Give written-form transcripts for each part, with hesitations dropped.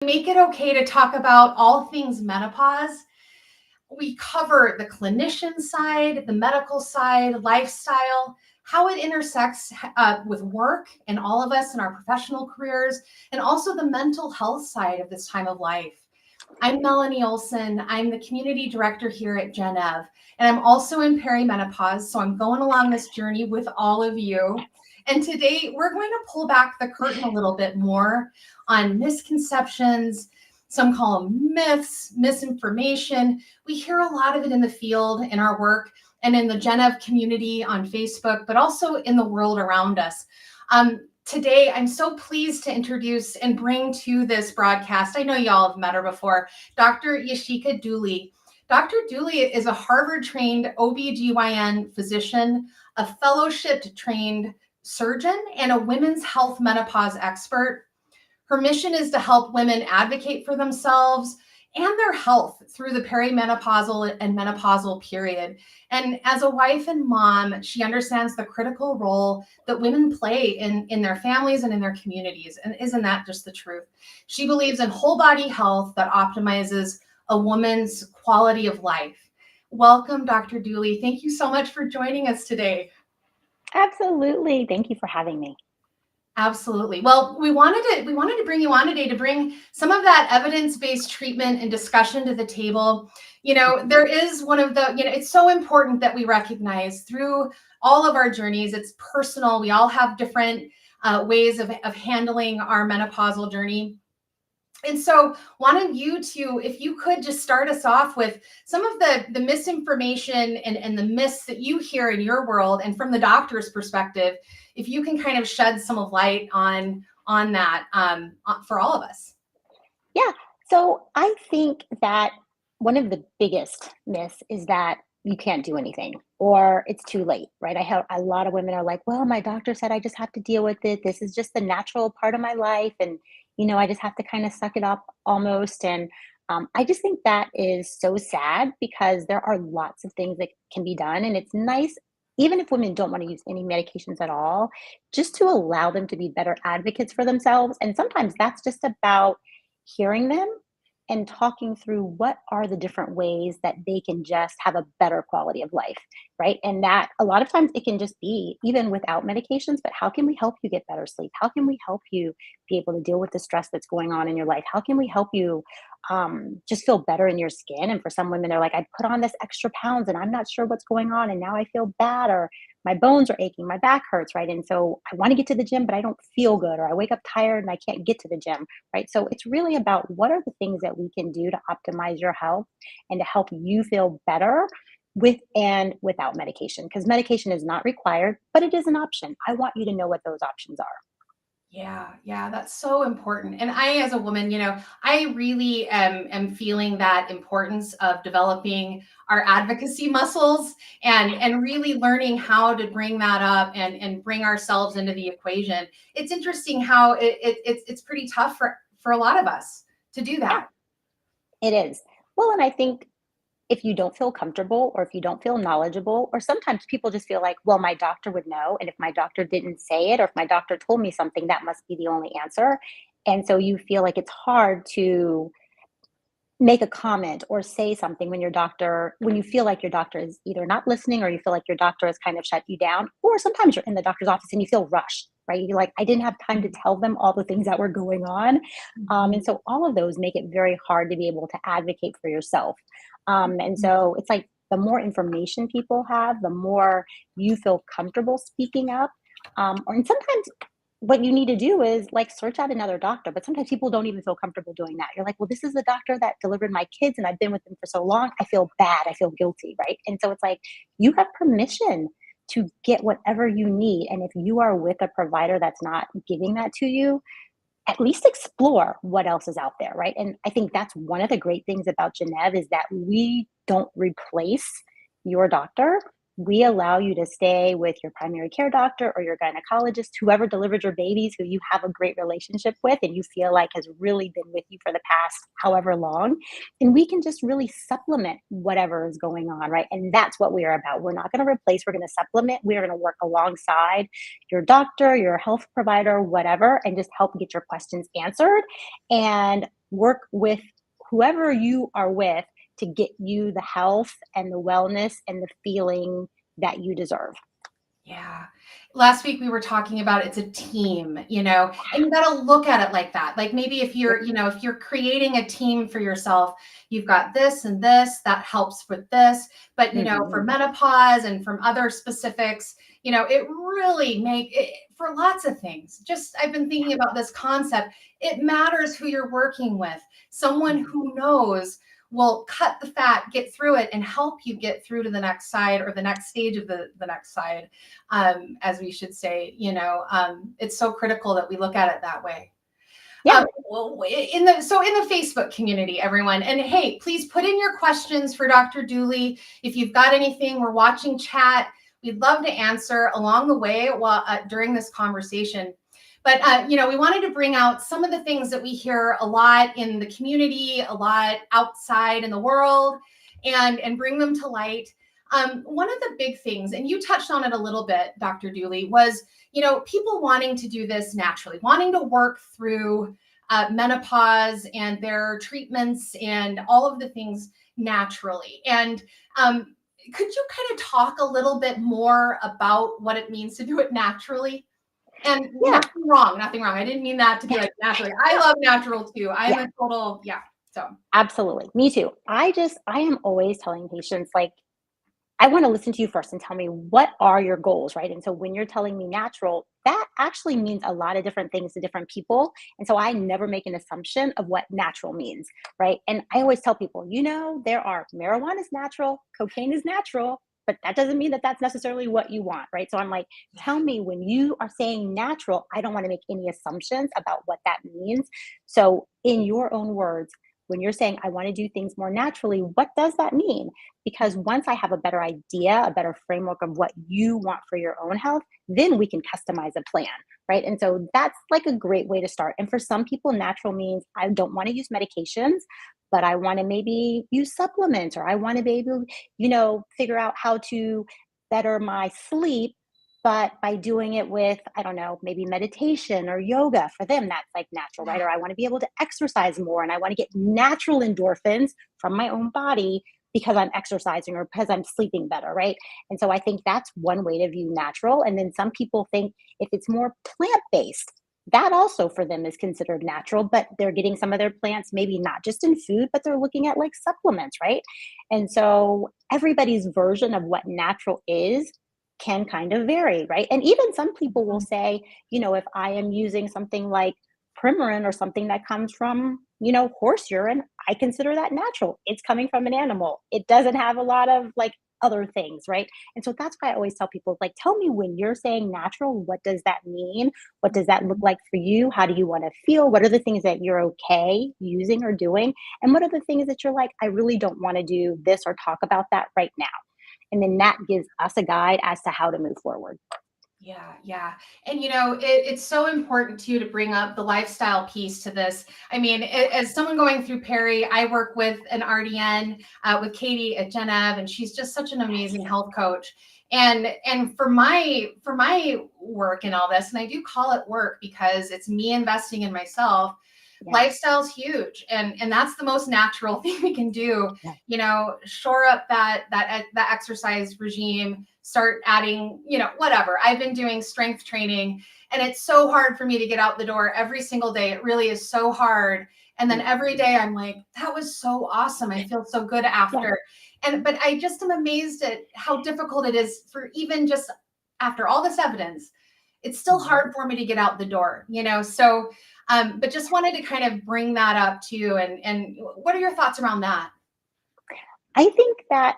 Make it okay to talk about all things menopause. We cover the clinician side, the medical side, lifestyle, how it intersects with work and all of us in our professional careers, and also the mental health side of this time of life. I'm Melanie Olson. I'm the community director here at Gennev, and I'm also in perimenopause. So I'm going along this journey with all of you. And today we're going to pull back the curtain a little bit more on misconceptions. Some call them myths, misinformation. We hear a lot of it in the field, in our work, and in the Gennev community on Facebook, but also in the world around us. Today, I'm so pleased to introduce and bring to this broadcast, I know y'all have met her before, Dr. Yakisha Dooley. Dr. Dooley is a Harvard-trained OBGYN physician, a fellowship-trained surgeon, and a women's health menopause expert. Her mission is to help women advocate for themselves and their health through the perimenopausal and menopausal period. And as a wife and mom, she understands the critical role that women play in their families and in their communities. And isn't that just the truth? She believes in whole body health that optimizes a woman's quality of life. Welcome, Dr. Dooley. Thank you so much for joining us today. Absolutely. Thank you for having me. Absolutely. Well, we wanted to bring you on today to bring some of that evidence-based treatment and discussion to the table. There is one of the, it's so important that we recognize through all of our journeys, it's personal. We all have different ways of handling our menopausal journey. And so wanted you to, if you could just start us off with some of the misinformation and the myths that you hear in your world, and from the doctor's perspective, if you can kind of shed some of light on that for all of us. Yeah. So I think that one of the biggest myths is that you can't do anything or it's too late, right? I have a lot of women are like, well, my doctor said I just have to deal with it. This is just the natural part of my life. And, I just have to kind of suck it up almost. And I just think that is so sad because there are lots of things that can be done. And it's nice, even if women don't want to use any medications at all, just to allow them to be better advocates for themselves. And sometimes that's just about hearing them and talking through what are the different ways that they can just have a better quality of life, right? And that a lot of times it can just be even without medications, but how can we help you get better sleep? How can we help you be able to deal with the stress that's going on in your life? How can we help you just feel better in your skin? And for some women, they're like, I put on this extra pounds and I'm not sure what's going on. And now I feel bad, or my bones are aching, my back hurts, right? And so I want to get to the gym, but I don't feel good, or I wake up tired and I can't get to the gym, right? So it's really about what are the things that we can do to optimize your health and to help you feel better with and without medication, because medication is not required, but it is an option. I want you to know what those options are. Yeah, that's so important. And I, as a woman, I really am feeling that importance of developing our advocacy muscles and really learning how to bring that up and bring ourselves into the equation. It's interesting how it's pretty tough for a lot of us to do Yeah, that. it is. Well, and I think if you don't feel comfortable or if you don't feel knowledgeable, or sometimes people just feel like, well, my doctor would know. And if my doctor didn't say it, or if my doctor told me something, that must be the only answer. And so you feel like it's hard to make a comment or say something when you feel like your doctor is either not listening, or you feel like your doctor has kind of shut you down, or sometimes you're in the doctor's office and you feel rushed, right? You're like, I didn't have time to tell them all the things that were going on. And so all of those make it very hard to be able to advocate for yourself. And so it's like the more information people have, the more you feel comfortable speaking up. And sometimes what you need to do is like search out another doctor, but sometimes people don't even feel comfortable doing that. You're like, well, this is the doctor that delivered my kids and I've been with them for so long. I feel bad. I feel guilty, right? And so it's like you have permission to get whatever you need. And if you are with a provider that's not giving that to you, at least explore what else is out there, right? And I think that's one of the great things about Gennev is that we don't replace your doctor. We allow you to stay with your primary care doctor or your gynecologist, whoever delivered your babies, who you have a great relationship with and you feel like has really been with you for the past however long. And we can just really supplement whatever is going on, right? And that's what we are about. We're not going to replace, we're going to supplement. We are going to work alongside your doctor, your health provider, whatever, and just help get your questions answered. And work with whoever you are with to get you the health and the wellness and the feeling that you deserve. Yeah. Last week we were talking about it's a team, and you got to look at it like that. Like maybe if Yep. if you're creating a team for yourself, you've got this and this that helps with this. But, for Mhm. menopause and from other specifics, it really make it for lots of things. Just I've been thinking about this concept. It matters who you're working with. Someone Mhm. who knows will cut the fat, get through it, and help you get through to the next side or the next stage of the next side, as we should say. It's so critical that we look at it that way. Yeah. Well, in the Facebook community, everyone, and hey, please put in your questions for Dr. Dooley. If you've got anything, we're watching chat. We'd love to answer along the way while during this conversation. But we wanted to bring out some of the things that we hear a lot in the community, a lot outside in the world, and bring them to light. One of the big things, and you touched on it a little bit, Dr. Dooley, was people wanting to do this naturally, wanting to work through menopause and their treatments and all of the things naturally. And could you kind of talk a little bit more about what it means to do it naturally? And Yeah. nothing wrong, nothing wrong. I didn't mean that to be like naturally. I love natural too. I'm Yeah. a total, yeah. So Absolutely. Me too. I am always telling patients, like, I want to listen to you first and tell me what are your goals, right? And so when you're telling me natural, that actually means a lot of different things to different people. And so I never make an assumption of what natural means, right? And I always tell people, there are marijuana is natural, cocaine is natural, but that doesn't mean that that's necessarily what you want, right? So I'm like, yeah, tell me when you are saying natural, I don't want to make any assumptions about what that means. So in your own words, when you're saying, I want to do things more naturally, what does that mean? Because once I have a better idea, a better framework of what you want for your own health, then we can customize a plan, right? And so that's like a great way to start. And for some people, natural means I don't want to use medications, but I want to maybe use supplements, or I want to be able, figure out how to better my sleep. But by doing it with, I don't know, maybe meditation or yoga, for them, that's like natural, right? yeah, Or I want to be able to exercise more and I want to get natural endorphins from my own body because I'm exercising or because I'm sleeping better, right? And so I think that's one way to view natural. And then some people think if it's more plant based, that also for them is considered natural, but they're getting some of their plants maybe not just in food, but they're looking at like supplements, right? And so everybody's version of what natural is can kind of vary, right? And even some people will mhm, say, if I am using something like Premarin or something that comes from, horse urine, I consider that natural. It's coming from an animal. It doesn't have a lot of like other things, right? And so that's why I always tell people, like, tell me when you're saying natural, what does that mean? What does that look mhm. like for you? How do you want to feel? What are the things that you're okay using or doing? And what are the things that you're like, I really don't want to do this or talk about that right now? And then that gives us a guide as to how to move forward. Yeah, yeah. And it's so important too to bring up the lifestyle piece to this. I mean, as someone going through Perry, I work with an RDN with Katie at Gennev, and she's just such an amazing health coach. And for my work and all this, and I do call it work because it's me investing in myself. Yeah. Lifestyle's huge, and that's the most natural thing we can do. Yeah. Shore up that exercise regime, start adding, whatever. I've been doing strength training, and it's so hard for me to get out the door every single day. It really is so hard. And then every day I'm like, that was so awesome. I feel so good Yeah. after. But I just am amazed at how difficult it is for even just after all this evidence, it's still Mhm. hard for me to get out the door, So, but just wanted to kind of bring that up too. And what are your thoughts around that? I think that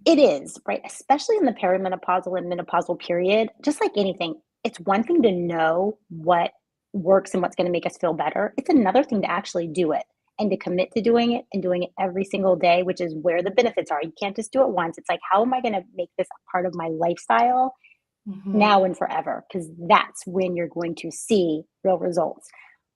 it is, right? Especially in the perimenopausal and menopausal period, just like anything, it's one thing to know what works and what's going to make us feel better. It's another thing to actually do it and to commit to doing it and doing it every single day, which is where the benefits are. You can't just do it once. It's like, how am I going to make this a part of my lifestyle Mhm. now and forever? Because that's when you're going to see real results.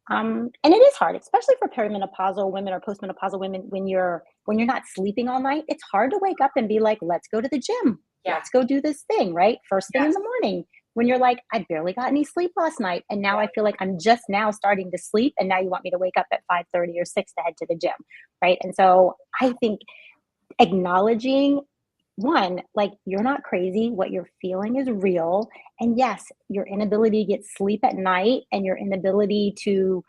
And it is hard, especially for perimenopausal women or postmenopausal women when you're not sleeping all night. It's hard to wake up and be like, let's go to the gym. Yeah. Let's go do this thing, right? First thing in Yes. the morning. when you're like, I barely got any sleep last night, and now I feel like I'm just now starting to sleep, and now you want me to wake up at 5:30 or 6 to head to the gym, right? And so I think acknowledging, one, like, you're not crazy, what you're feeling is real. And yes, your inability to get sleep at night and your inability to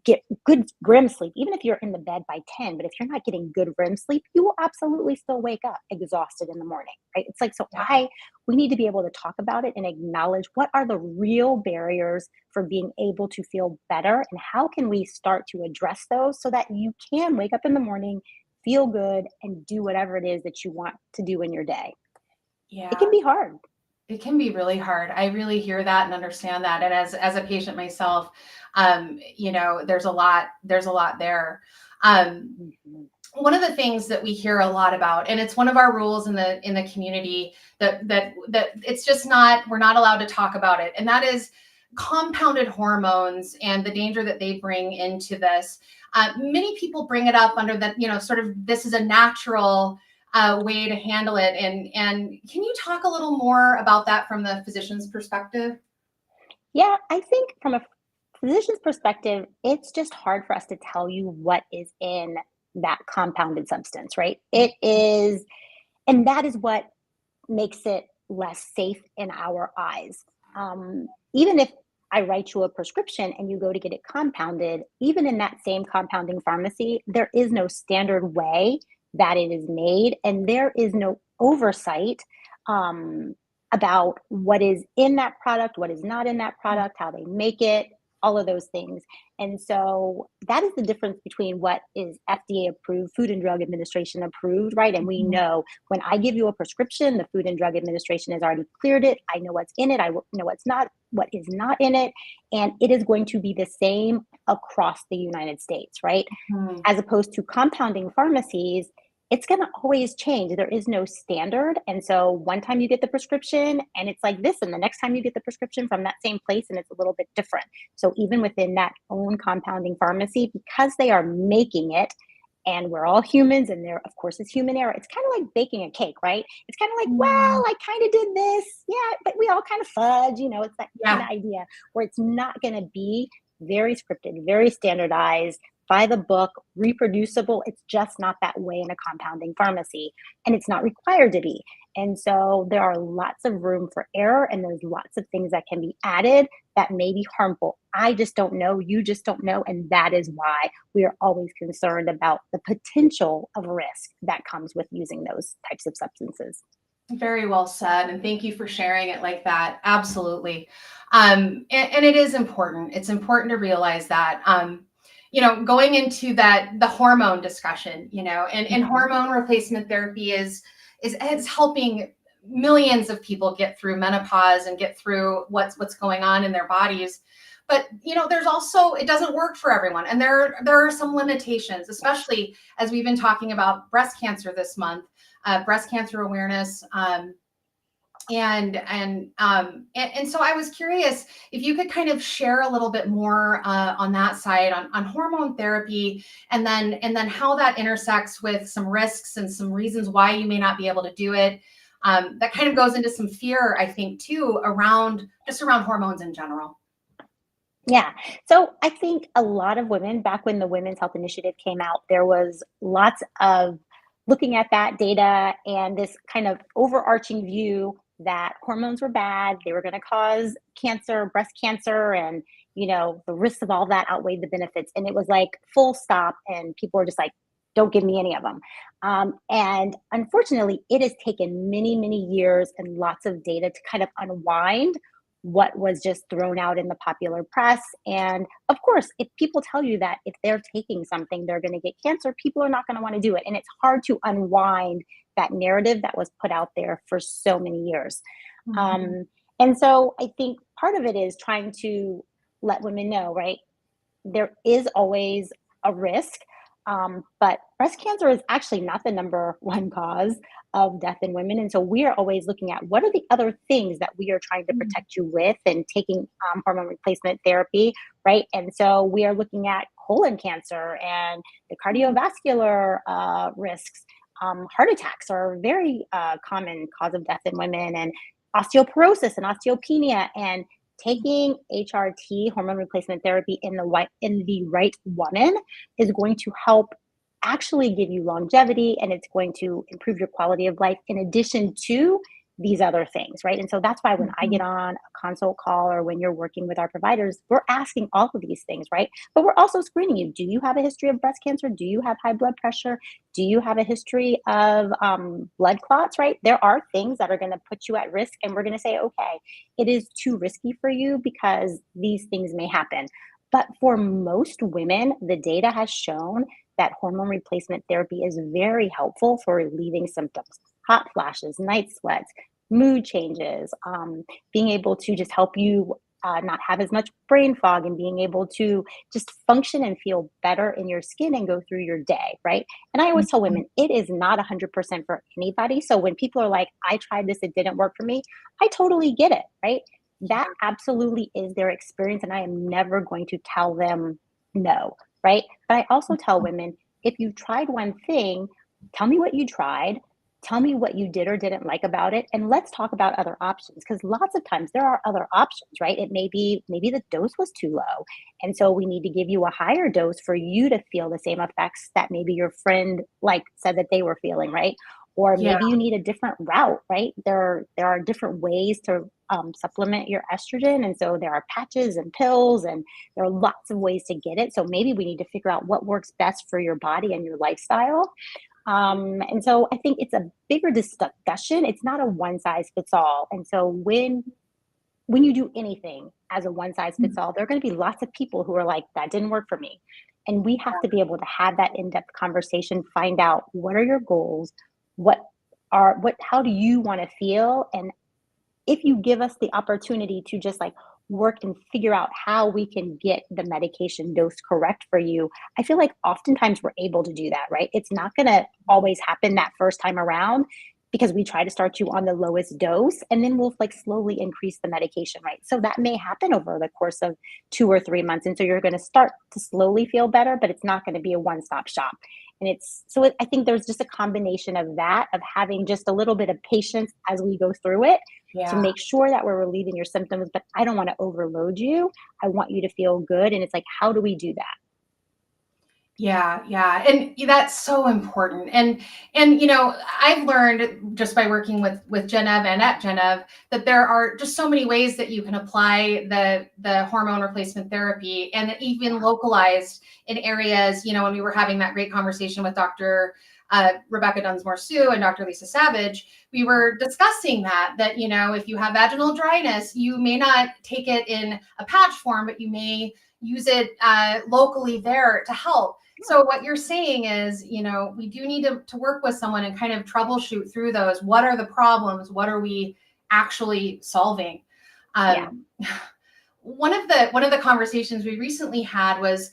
get good REM sleep, even if you're in the bed by 10, but if you're not getting good REM sleep, you will absolutely still wake up exhausted in the morning, right? It's like, so Yeah. we need to be able to talk about it and acknowledge what are the real barriers for being able to feel better, and how can we start to address those so that you can wake up in the morning, feel good, and do whatever it is that you want to do in your day. It Yeah. can be hard. It can be really hard. I really hear that and understand that. And as a patient myself, there's a lot there. Um, Mhm. One of the things that we hear a lot about, and it's one of our rules in the community, that it's just not, we're not allowed to talk about it, and that is compounded hormones and the danger that they bring into this. Many people bring it up under the, sort of, this is a natural way to handle it. And can you talk a little more about that from the physician's perspective? Yeah, I think from a physician's perspective, it's just hard for us to tell you what is in that compounded substance, right? It is, and that is what makes it less safe in our eyes. Even if I write you a prescription and you go to get it compounded, even in that same compounding pharmacy, there is no standard way that it is made, and there is no oversight um, about what is in that product, what is not in that product, how they make it, all of those things. And so that is the difference between what is FDA approved, Food and Drug Administration approved, right? And we Mhm. know when I give you a prescription, the Food and Drug Administration has already cleared it. I know what's in it. I know what's not, what is not in it. And it is going to be the same across the United States, right? Mhm. As opposed to compounding pharmacies, it's going to always change. There is no standard. And so one time you get the prescription and it's like this, and the next time you get the prescription from that same place and it's a little bit different. So even within that own compounding pharmacy, because they are making it, and we're all humans, and there, of course, is human error. It's kind of like baking a cake, right? It's kind of like, well, Mhm. I kind of did this. Yeah, but we all kind of fudge, it's that kind of Yeah. idea where it's not going to be very scripted, very standardized, by the book, reproducible. It's just not that way in a compounding pharmacy, and it's not required to be. And so there are lots of room for error, and there's lots of things that can be added that may be harmful. I just don't know. You just don't know. And that is why we are always concerned about the potential of risk that comes with using those types of substances. Very well said, and thank you for sharing it like that. Absolutely. And it is important. It's important to realize that, going into the hormone discussion, and Mhm. hormone replacement therapy is helping millions of people get through menopause and get through what's going on in their bodies. But there's also, it doesn't work for everyone, and there are some limitations, Yes. especially as we've been talking about breast cancer this month, breast cancer awareness. And so I was curious if you could kind of share a little bit more on that side, on hormone therapy, and then how that intersects with some risks and some reasons why you may not be able to do it. That kind of goes into some fear, I think, too, around hormones in general. Yeah. So I think a lot of women, back when the Women's Health Initiative came out, there was lots of looking at that data and this kind of overarching view that hormones were bad, they were going to cause cancer, breast cancer, and the risks of all that outweighed the benefits. And it was like full stop, and people were just like, "Don't give me any of them." And unfortunately, it has taken many, many years and lots of data to kind of unwind what was just thrown out in the popular press. And of course, if people tell you that if they're taking something, they're going to get cancer, people are not going to want to do it. And it's hard to unwind that narrative that was put out there for so many years. Mhm. Um, and so I think part of it is trying to let women know, right? There is always a risk. But breast cancer is actually not the number one cause of death in women. And so we are always looking at what are the other things that we are trying to Mhm. protect you with and taking hormone replacement therapy, right? And so we are looking at colon cancer and the cardiovascular risks. Heart attacks are a very common cause of death in women, and osteoporosis and osteopenia, and taking HRT, hormone replacement therapy, in the right woman is going to help actually give you longevity, and it's going to improve your quality of life in addition to these other things, right? And so that's why when I Mhm. get on a consult call or when you're working with our providers, we're asking all of these things, right? But we're also screening you. Do you have a history of breast cancer? Do you have high blood pressure? Do you have a history of blood clots, right? There are things that are going to put you at risk, and we're going to say, okay, it is too risky for you because these things may happen. But for most women, the data has shown that hormone replacement therapy is very helpful for relieving symptoms, hot flashes, night sweats, mood changes, being able to just help you not have as much brain fog, and being able to just function and feel better in your skin and go through your day, right? And I always tell Mhm. women it is not 100% for anybody. So when people are like, I tried this, it didn't work for me, I totally get it, right? That absolutely is their experience. And I am never going to tell them no, right? But I also tell women, if you tried one thing, tell me what you tried. Tell me what you did or didn't like about it, and let's talk about other options, because lots of times there are other options, right? It may be maybe the dose was too low, and so we need to give you a higher dose for you to feel the same effects that maybe your friend like said that they were feeling, right? Or Yeah. maybe you need a different route, right? There are different ways to supplement your estrogen, and so there are patches and pills, and there are lots of ways to get it. So maybe we need to figure out what works best for your body and your lifestyle. And so I think it's a bigger discussion. It's not a one size fits all. And so when you do anything as a one size fits all, there are going to be lots of people who are like, that didn't work for me. And we have to be able to have that in-depth conversation, find out what are your goals, what how do you want to feel, and if you give us the opportunity to just like work and figure out how we can get the medication dose correct for you, I feel like oftentimes we're able to do that, right? It's not going to always happen that first time around because we try to start you on the lowest dose and then we'll like slowly increase the medication, right? So that may happen over the course of 2 or 3 months. And so you're going to start to slowly feel better, but it's not going to be a one stop shop. And I think there's just a combination of that, of having just a little bit of patience as we go through it to Yeah. make sure that we're relieving your symptoms, but I don't want to overload you. I want you to feel good. And it's like, how do we do that? Yeah, yeah. And that's so important. And I've learned just by working with Gennev and at Gennev that there are just so many ways that you can apply the hormone replacement therapy, and even localized in areas, when we were having that great conversation with Dr. Rebecca Dunsmore Sue and Dr. Lisa Savage, we were discussing that if you have vaginal dryness, you may not take it in a patch form, but you may use it locally there to help. So what you're saying is, we do need to work with someone and kind of troubleshoot through those. What are the problems? What are we actually solving? Yeah. Um, one of the conversations we recently had was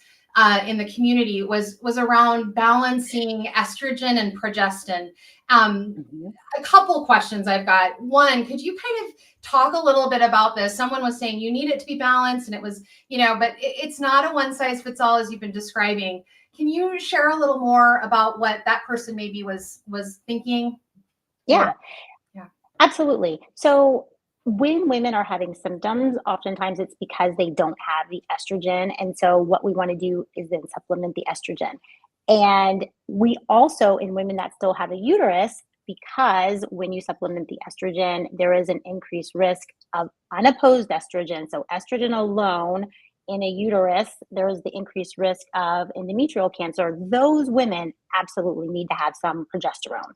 in the community was around balancing estrogen and progestin. Um, Mhm. a couple questions I've got. One, could you kind of talk a little bit about this? Someone was saying you need it to be balanced, and it was, but it's not a one size fits all as you've been describing. Can you share a little more about what that person maybe was thinking? Or Yeah. yeah. Absolutely. So when women are having symptoms, oftentimes it's because they don't have the estrogen. And so what we want to do is then supplement the estrogen. And we also, in women that still have a uterus, because when you supplement the estrogen, there is an increased risk of unopposed estrogen. So estrogen alone in a uterus, there is the increased risk of endometrial cancer. Those women absolutely need to have some progesterone.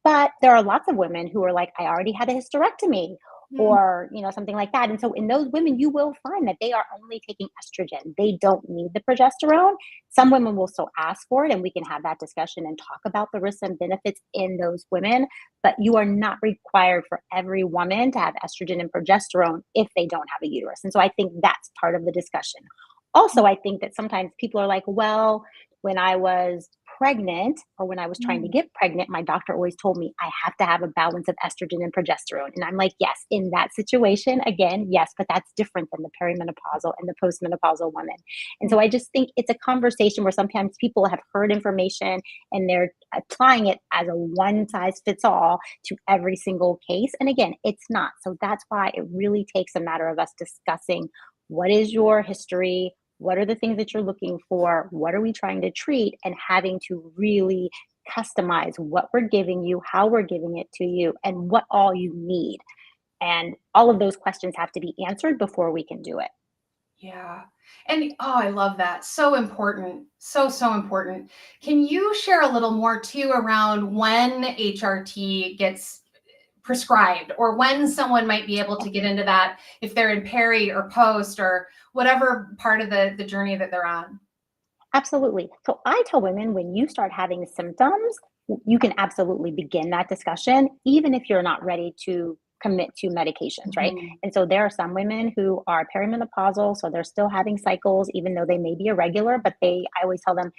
But there are lots of women who are like, I already had a hysterectomy Mm, or, something like that. And so in those women, you will find that they are only taking estrogen. They don't need the progesterone. Some women will still ask for it, and we can have that discussion and talk about the risks and benefits in those women. But you are not required for every woman to have estrogen and progesterone if they don't have a uterus. And so I think that's part of the discussion. Also, I think that sometimes people are like, well, when I was pregnant or when I was trying to Mm. get pregnant, my doctor always told me I have to have a balance of estrogen and progesterone. And I'm like, yes, in that situation, again, yes, but that's different than the perimenopausal and the postmenopausal woman. And so I just think it's a conversation where sometimes people have heard information and they're applying it as a one size fits all to every single case. And again, it's not. So that's why it really takes a matter of us discussing what is your history, what are the things that you're looking for, what are we trying to treat, and having to really customize what we're giving you, how we're giving it to you, and what all you need. And all of those questions have to be answered before we can do it. Yeah. And oh, I love that. So important. So, so important. Can you share a little more too around when HRT gets prescribed or when someone might be able to get into that if they're in peri or post or whatever part of the journey that they're on? Absolutely. So I tell women when you start having symptoms, you can absolutely begin that discussion, even if you're not ready to commit to medications, right? Mhm. And so there are some women who are perimenopausal, so they're still having cycles, even though they may be irregular, but I always tell them,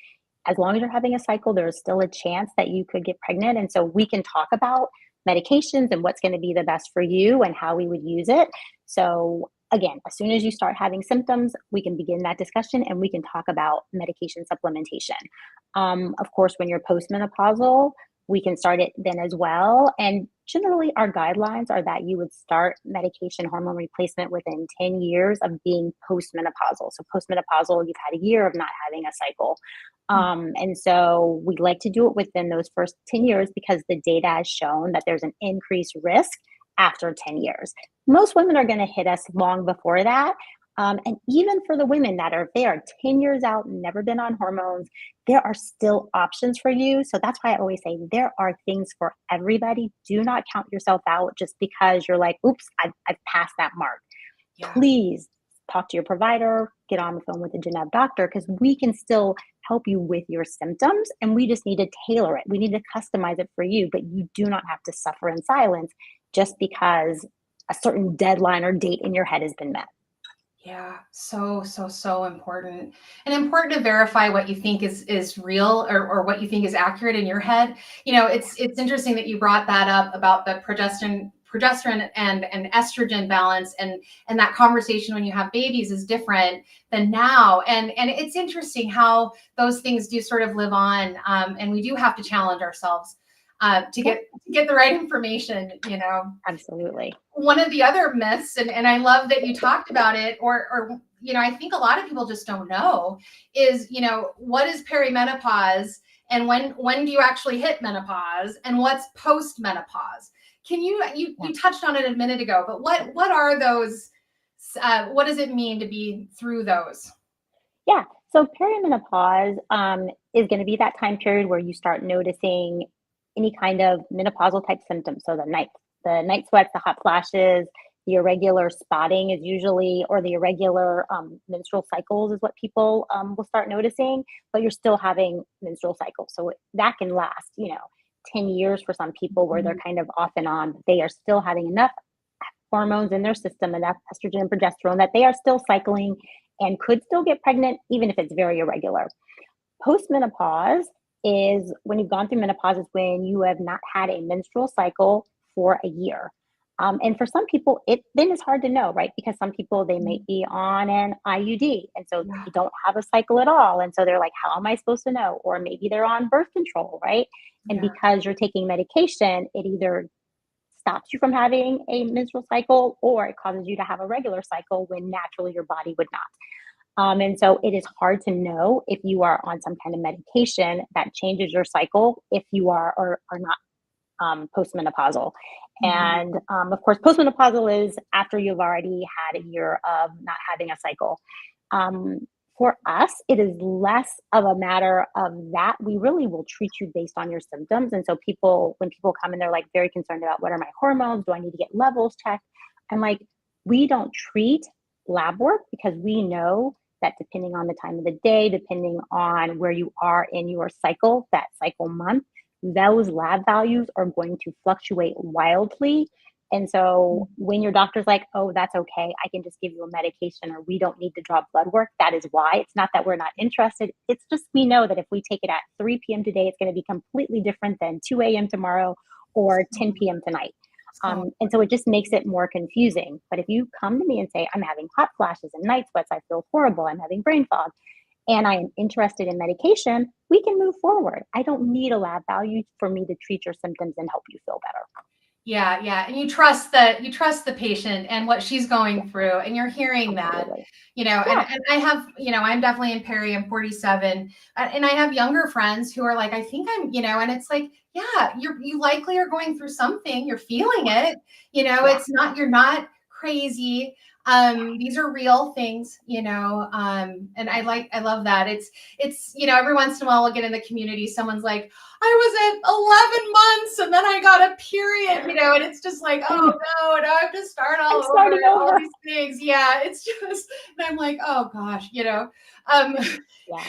as long as you're having a cycle, there's still a chance that you could get pregnant. And so we can talk about medications and what's going to be the best for you and how we would use it. So again, as soon as you start having symptoms, we can begin that discussion and we can talk about medication supplementation. Of course, when you're postmenopausal, we can start it then as well. And generally, our guidelines are that you would start medication hormone replacement within 10 years of being postmenopausal. So, postmenopausal, you've had a year of not having a cycle. And so we like to do it within those first 10 years because the data has shown that there's an increased risk after 10 years. Most women are going to hit us long before that. And even for the women that are there 10 years out, never been on hormones, there are still options for you. So that's why I always say there are things for everybody. Do not count yourself out just because you're like, oops, I've passed that mark. Yeah. Please talk to your provider, get on the phone with a Gennev doctor, because we can still help you with your symptoms and we just need to tailor it. We need to customize it for you, but you do not have to suffer in silence just because a certain deadline or date in your head has been met. Yeah, so so so important, and important to verify what you think is real or what you think is accurate in your head. You know, it's interesting that you brought that up about the progesterone and estrogen balance, and that conversation when you have babies is different than now, and it's interesting how those things do sort of live on, and we do have to challenge ourselves Yep, to get the right information. You know, absolutely. one of the other myths, and I love that you talked about it, or you know, I think a lot of people just don't know is, you know, what is perimenopause and when do you actually hit menopause and what's postmenopause? Can Yeah. you touched on it a minute ago, but what are those? What does it mean to be through those? Yeah. So perimenopause is going to be that time period where you start noticing any kind of menopausal type symptoms. So the night sweats, the hot flashes, the irregular spotting is usually, or the irregular menstrual cycles is what people will start noticing. But you're still having menstrual cycles, so that can last, 10 years for some people, where they're Mhm. kind of off and on. But they are still having enough hormones in their system, enough estrogen and progesterone, that they are still cycling and could still get pregnant, even if it's very irregular. Postmenopause is when you've gone through menopause, is when you have not had a menstrual cycle for a year. And for some people, it then is hard to know, right? Because some people, they may be on an IUD, and so Yeah, they don't have a cycle at all. And so they're like, how am I supposed to know? Or maybe they're on birth control, right? And yeah, because you're taking medication, it either stops you from having a menstrual cycle or it causes you to have a regular cycle when naturally your body would not. And so it is hard to know if you are on some kind of medication that changes your cycle if you are or are not postmenopausal. mhm, And of course, postmenopausal is after you've already had a year of not having a cycle. Um, for us, it is less of a matter of that. We really will treat you based on your symptoms. And so when people come and they're like very concerned about what are my hormones? Do I need to get levels checked? I'm like, we don't treat lab work because we know that depending on the time of the day, depending on where you are in your cycle, that cycle month, those lab values are going to fluctuate wildly And so when your doctor's like, oh, that's okay, I can just give you a medication or we don't need to draw blood work, that is why. It's not that we're not interested. It's just we know that if we take it at 3 p.m. today, it's going to be completely different than 2 a.m. tomorrow or 10 p.m. tonight. So And so it just makes it more confusing. But if you come to me and say, I'm having hot flashes and night sweats, I feel horrible, I'm having brain fog, and I am interested in medication, we can move forward. I don't need a lab value for me to treat your symptoms and help you feel better. yeah, yeah. And you trust the patient and what she's Yeah, going through, and you're hearing that, absolutely. and, Yeah, and I have, I'm definitely in peri, I'm 47, and I have younger friends who are like, I think I'm, and it's like, yeah, you likely are going through something, you're feeling it, yeah, you're not crazy. These are real things, and I love that. It's, every once in a while we'll get in the community, someone's like, I was at 11 months and then I got a period, and it's just like, I oh know. no, now I have to start I'm all over, starting all over. these things. Yeah, it's just, and I'm like, oh gosh, um, Yeah.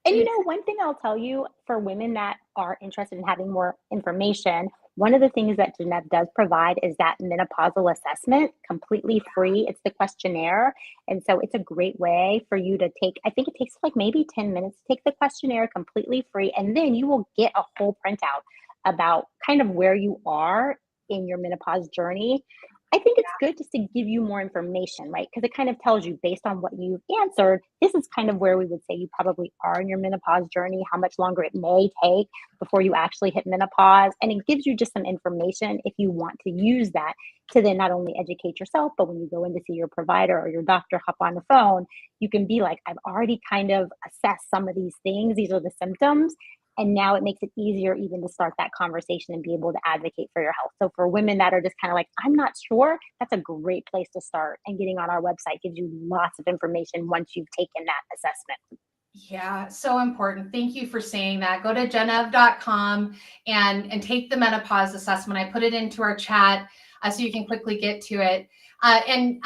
And it's, one thing I'll tell you for women that are interested in having more information, one of the things that Gennev does provide is that menopausal assessment, completely free. It's the questionnaire. And so it's a great way for you to take, I think it takes like maybe 10 minutes to take the questionnaire completely free. And then you will get a whole printout about kind of where you are in your menopause journey. I think it's good just to give you more information, right? Because it kind of tells you based on what you've answered, this is kind of where we would say you probably are in your menopause journey, how much longer it may take before you actually hit menopause. And it gives you just some information if you want to use that to then not only educate yourself, but when you go in to see your provider or your doctor, hop on the phone, you can be like, I've already kind of assessed some of these things. These are the symptoms. And now it makes it easier even to start that conversation and be able to advocate for your health. So for women that are just kind of like, I'm not sure, that's a great place to start. And getting on our website gives you lots of information once you've taken that assessment. yeah, so important. Thank you for saying that. Go to gennev.com and take the menopause assessment. I put it into our chat so you can quickly get to it. And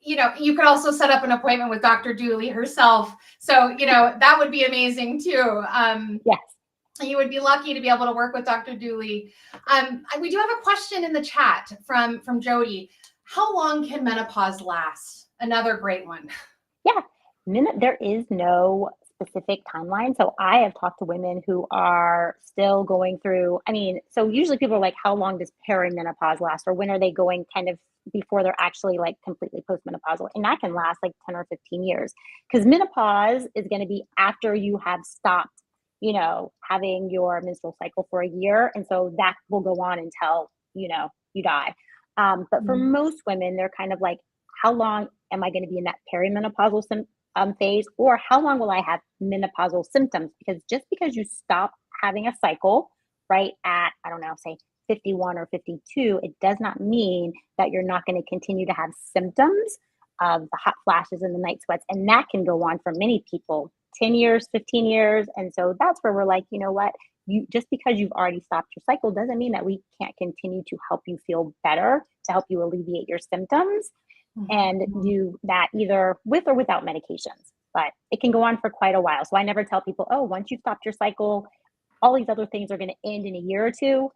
you could also set up an appointment with Dr. Dooley herself. So, that would be amazing too. Yes. You would be lucky to be able to work with Dr. Dooley. We do have a question in the chat from Jody. How long can menopause last? Another great one. Yeah. There is no specific timeline. So I have talked to women who are still going through, so usually people are like, how long does perimenopause last? Or when are they going kind of before they're actually like completely postmenopausal? And that can last like 10 or 15 years because menopause is going to be after you have stopped, having your menstrual cycle for a year. And so that will go on until, you die. But for most women, they're kind of like, how long am I going to be in that perimenopausal phase, or how long will I have menopausal symptoms? Because just because you stop having a cycle, right, at, I don't know, say 51 or 52, it does not mean that you're not going to continue to have symptoms of the hot flashes and the night sweats. And that can go on for many people 10 years, 15 years. And so that's where we're like, you know what? Just because you've already stopped your cycle doesn't mean that we can't continue to help you feel better, to help you alleviate your symptoms and Mhm. do that either with or without medications. But it can go on for quite a while. So I never tell people, oh, once you've stopped your cycle, all these other things are going to end in a year or two.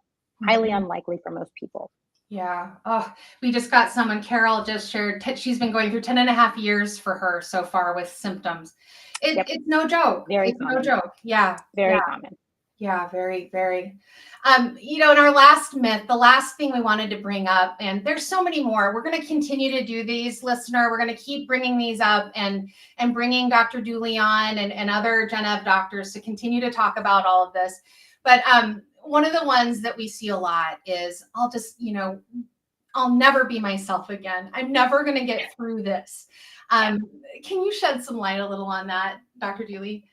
Highly Mhm. unlikely for most people. Yeah. Oh, we just got someone, Carol just shared, she's been going through 10 and a half years for her so far with symptoms. Yep. It's no joke. Very It's no common. joke. Yeah. Yeah. Very common. Yeah, very, very. In our last myth, the last thing we wanted to bring up, and there's so many more. We're going to continue to do these, listener. We're going to keep bringing these up and bringing Dr. Dooley on and other Gennev doctors to continue to talk about all of this. But one of the ones that we see a lot is I'll never be myself again. I'm never going to get through this. Yeah. Can you shed some light a little on that, Dr. Dooley?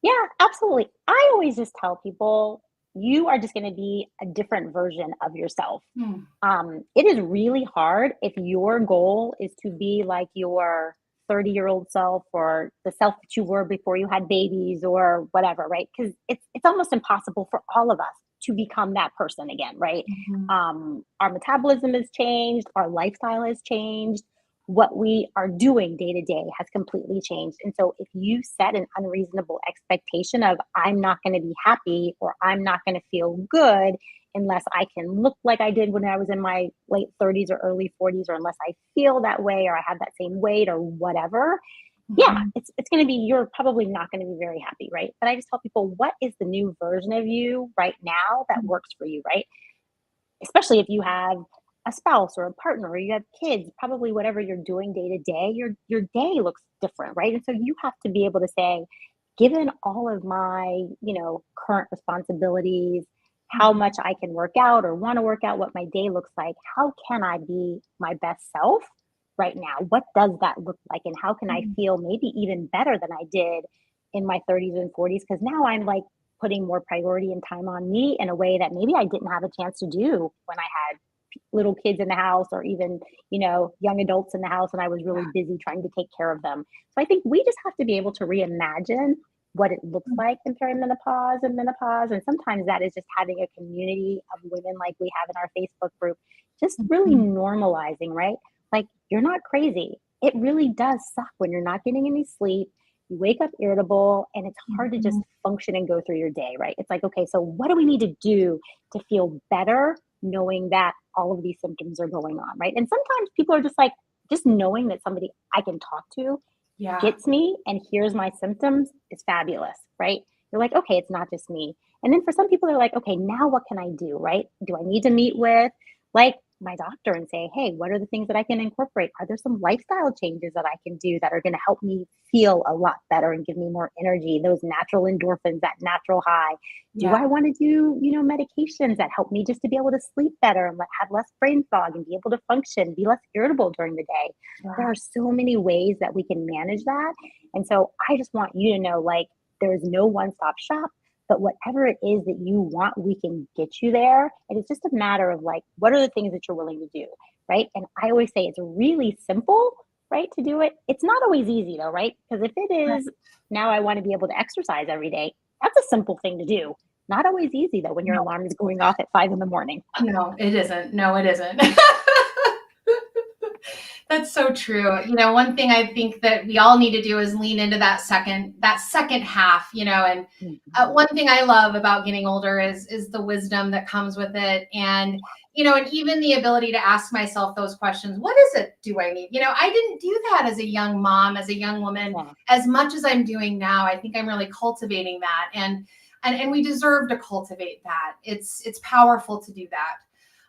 Yeah, absolutely. I always just tell people you are just going to be a different version of yourself. Hmm. It is really hard if your goal is to be like your 30-year-old self or the self that you were before you had babies or whatever, right? Because it's almost impossible for all of us to become that person again, right? Mhm. Our metabolism has changed, our lifestyle has changed, what we are doing day to day has completely changed. And so if you set an unreasonable expectation of I'm not going to be happy or I'm not going to feel good unless I can look like I did when I was in my late 30s or early 40s, or unless I feel that way or I have that same weight or whatever, yeah, Mhm. it's going to be, you're probably not going to be very happy, right? But I just tell people, what is the new version of you right now that works for you, right? Especially if you have a spouse or a partner or you have kids, probably whatever you're doing day to day, your day looks different, right? And so you have to be able to say, given all of my, current responsibilities, how Mhm. much I can work out or want to work out, what my day looks like, how can I be my best self right now? What does that look like? And how can I Mhm. feel maybe even better than I did in my 30s and 40s? Because now I'm like putting more priority and time on me in a way that maybe I didn't have a chance to do when I had little kids in the house, or even, young adults in the house, and I was really busy trying to take care of them. So I think we just have to be able to reimagine what it looks like in perimenopause and menopause. And sometimes that is just having a community of women like we have in our Facebook group, just really Mhm. normalizing, right? Like, you're not crazy. It really does suck when you're not getting any sleep. You wake up irritable and it's hard to just Mhm. function and go through your day, right? It's like, okay, so what do we need to do to feel better knowing that all of these symptoms are going on, right? And sometimes people are just like, just knowing that somebody I can talk to Yeah. gets me and hears my symptoms is fabulous, right? You're like, okay, it's not just me. And then for some people, they're like, okay, now what can I do, right? Do I need to meet with like my doctor and say, hey, what are the things that I can incorporate? Are there some lifestyle changes that I can do that are going to help me feel a lot better and give me more energy, those natural endorphins, that natural high? Do Yeah. I want to do, medications that help me just to be able to sleep better and have less brain fog and be able to function, be less irritable during the day? There Yeah. are so many ways that we can manage that. And so I just want you to know, like, there is no one stop shop, but whatever it is that you want, we can get you there. And it's just a matter of like, what are the things that you're willing to do? Right. And I always say it's really simple, right, to do it. It's not always easy though, right? Because if it Right. is, now I want to be able to exercise every day, that's a simple thing to do. Not always easy though when your No, alarm is going off at 5 in the morning. no, it isn't. No, it isn't. That's so true. One thing I think that we all need to do is lean into that second half, and Mhm. one thing I love about getting older is the wisdom that comes with it. And even the ability to ask myself those questions. What is it do I need? I didn't do that as a young mom, as a young woman, Yeah, as much as I'm doing now. I think I'm really cultivating that. And we deserve to cultivate that. It's powerful to do that.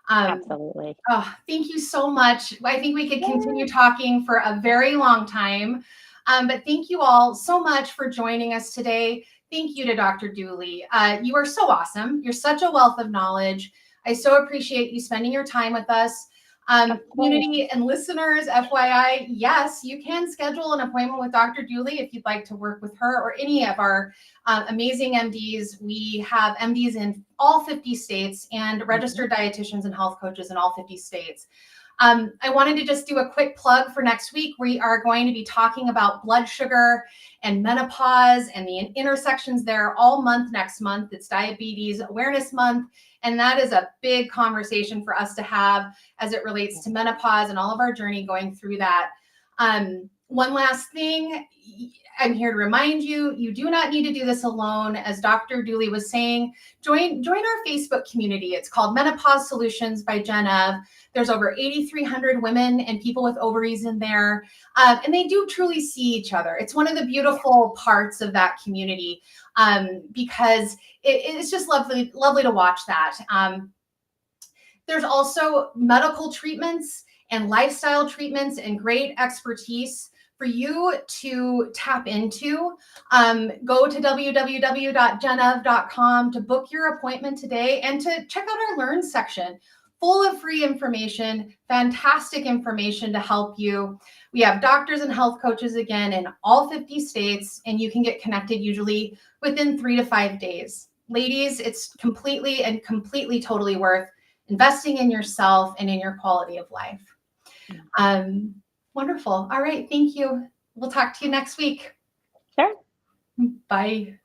Um, absolutely. Oh, thank you so much. I think we could Yeah. continue talking for a very long time. But thank you all so much for joining us today. Thank you to Dr. Dooley. You are so awesome. You're such a wealth of knowledge. I so appreciate you spending your time with us. Of course. Community and listeners, FYI, yes, you can schedule an appointment with Dr. Dooley if you'd like to work with her or any of our amazing MDs. We have MDs in all 50 states and Mhm. registered dietitians and health coaches in all 50 states. I wanted to just do a quick plug for next week. We are going to be talking about blood sugar and menopause and the intersections there all month next month. It's Diabetes Awareness Month. And that is a big conversation for us to have as it relates to menopause and all of our journey going through that. One last thing, I'm here to remind you, you do not need to do this alone. As Dr. Dooley was saying, join our Facebook community. It's called Menopause Solutions by Gennev. There's over 8,300 women and people with ovaries in there. And they do truly see each other. It's one of the Yeah. beautiful parts of that community, because it's just lovely to watch that. There's also medical treatments and lifestyle treatments and great expertise for you to tap into. Go to www.gennev.com to book your appointment today and to check out our Learn section, full of free information, fantastic information to help you. We have doctors and health coaches again in all 50 states, and you can get connected usually within 3 to 5 days. Ladies, it's completely totally worth investing in yourself and in your quality of life. Mm. Um, Wonderful. All right. Thank you. We'll talk to you next week. Sure. Bye.